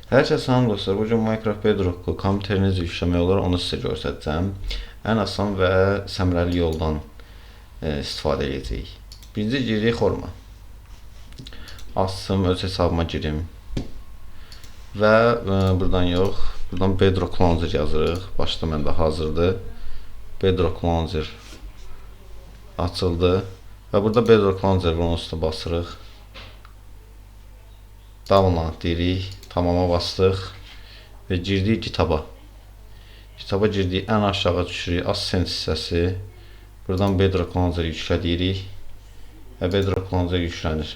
Hər kəsə salam dostlar. Bu gün Minecraft Bedrock-u kompüterinizə yükləmək olar, onu sizə göstərəcəm. Ən asan və səmərəli yoldan istifadə edəcəyik. Birinci giririk forma. Açsın, öz hesabıma girim. Və buradan yox, buradan Bedrock Launcher yazırıq. Başda məndə hazırdır. Bedrock Launcher açıldı. Və burada Bedrock Launcher var, onun üstə basırıq. Download deyirik. Tamama bastıq və girdik kitaba. Kitaba girdik, ən aşağı düşürük Ascent hissəsi. Buradan Bedrock Launcher yüklə deyirik və Bedrock Launcher yüklənir.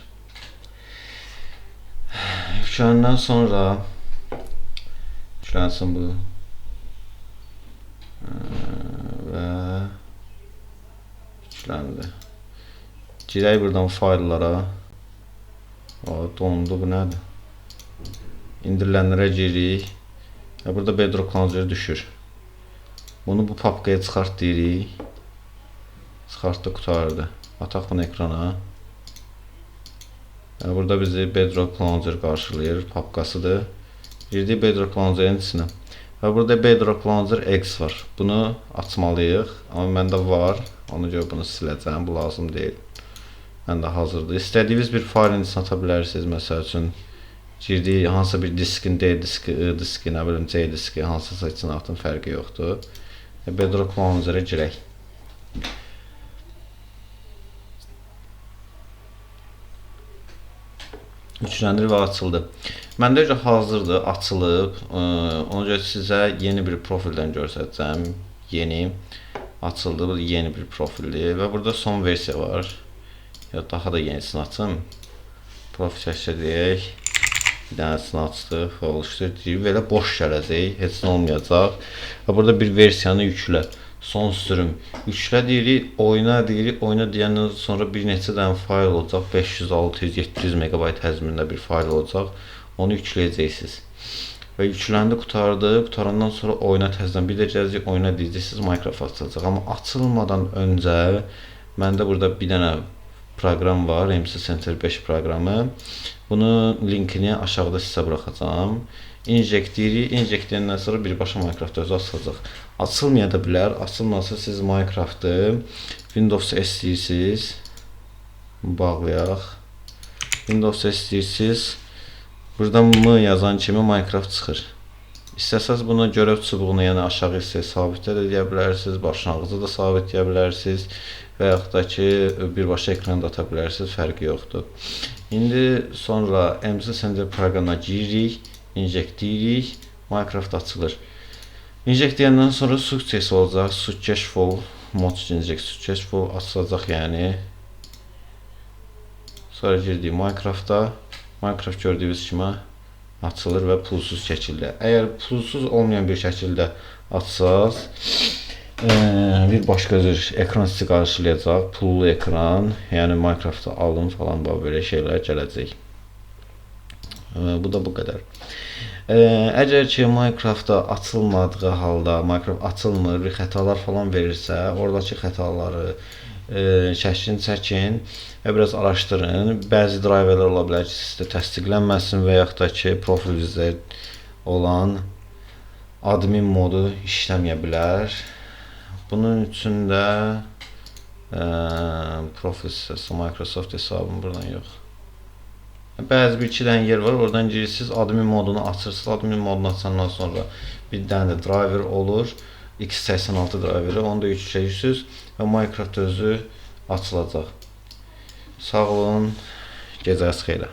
Yüklənəndən sonra yüklənsin bu və yükləndi. Girək buradan fayllara. Dondu, bu nədir? İndirilənlərə giririk və burada Bedrock Launcher düşür. Bunu bu papkaya çıxart deyirik. Çıxartdı, qutardı. Ataq bunu ekrana. Burada bizi Bedrock Launcher qarşılayır. Papkasıdır. Girdik Bedrock Launcher'in içinə. Və burada Bedrock Launcher X var. Bunu açmalıyıq. Amma məndə var. Ona görə bunu siləcəm. Bu lazım deyil. Məndə hazırdır. İstədiyiniz bir faylın içine ata bilərsiniz. Məsəl üçün girdik hansısa bir diskin, D diski, I diski, nə bilim C diski, hansısa içine atın, fərqi yoxdur. Bedrock Launcher'ə girək. Yükləndir və açıldı. Məndə öncə hazırdır, açılıb. Ona görə sizə yeni bir profildən göstərəcəm. Yeni açıldı, bu yeni bir profildir və burada son versiya var. Ya daha da yenisini açım. Profil çəkəcəyik. Bir dənəsini açdıq və oluşdurduq. Belə boş gələcək, heç nə olmayacaq. Və burada bir versiyanı yüklə. Son sürüm. Yüklə deyirik, oyna deyirik. Oyna deyəndən sonra bir neçə dənə fayl olacaq. 500, 600, 700 MB həzmində bir fayl olacaq. Onu yükləyəcəksiniz. Və yükləndi, qutardı. Qutarandan sonra oyna təzədən bir də gələcək, oyna deyəcəksiniz, Minecraft açılacaq. Amma açılmadan öncə məndə burada bir dənə proqram var, MC Center 5 proqramı. Bunun linkini aşağıda sizə buraxacağam. Inject deyirik. Inject deyəndən sonra birbaşa Minecraft özü açılacaq. Açılmaya da bilər. Açılmasa siz Minecraft'ı Windows istəyirsiniz. Bağlayaq. Windows istəyirsiniz. Buradan mı yazan kimi Minecraft çıxır. İstəsəz bunu görəv çubuğunu, yəni aşağı hissəyə sabitlə də deyə bilərsiniz, başlanğıcı da sabitləyə bilərsiniz və yaxud da ki, birbaşa ekranda ata bilərsiniz, fərqi yoxdur. İndi sonra MC Center proqramına giririk, inject deyirik, Minecraft açılır. Inject deyəndən sonra success olacaq, successful, mod inject successful açılacaq yəni. Sonra girdik Minecraft'a, Minecraft gördüyünüz kimi açılır və pulsuz şəkildə. Əgər pulsuz olmayan bir şəkildə açsaz, bir başqa cür ekran sizi qarşılayacaq, pullu ekran, yəni Minecraft'ı alın falan, böyle şeylər gələcək. Bu da bu qədər. Əgər ki Minecraft'da açılmadığı halda, Minecraft açılmır, bir xətalar falan verirsə, oradakı xətaları şəklini çəkin və biraz araşdırın. Bəzi driverlər ola bilər ki, sizdə təsdiqlənməsin və yaxud da ki, profilinizdə olan admin modu işləməyə bilər. Bunun üçün də profil hissəsi, Microsoft hesabım buradan yox. Bəzi bir iki dənə yer var, oradan girirsiniz, admin modunu açırsınız. Admin modunu açandan sonra bir dənə də driver olur. X86 driveri, onu da yükləyəcəksiniz və Minecraft özü açılacaq. Sağ olun, gecəniz xeyirə.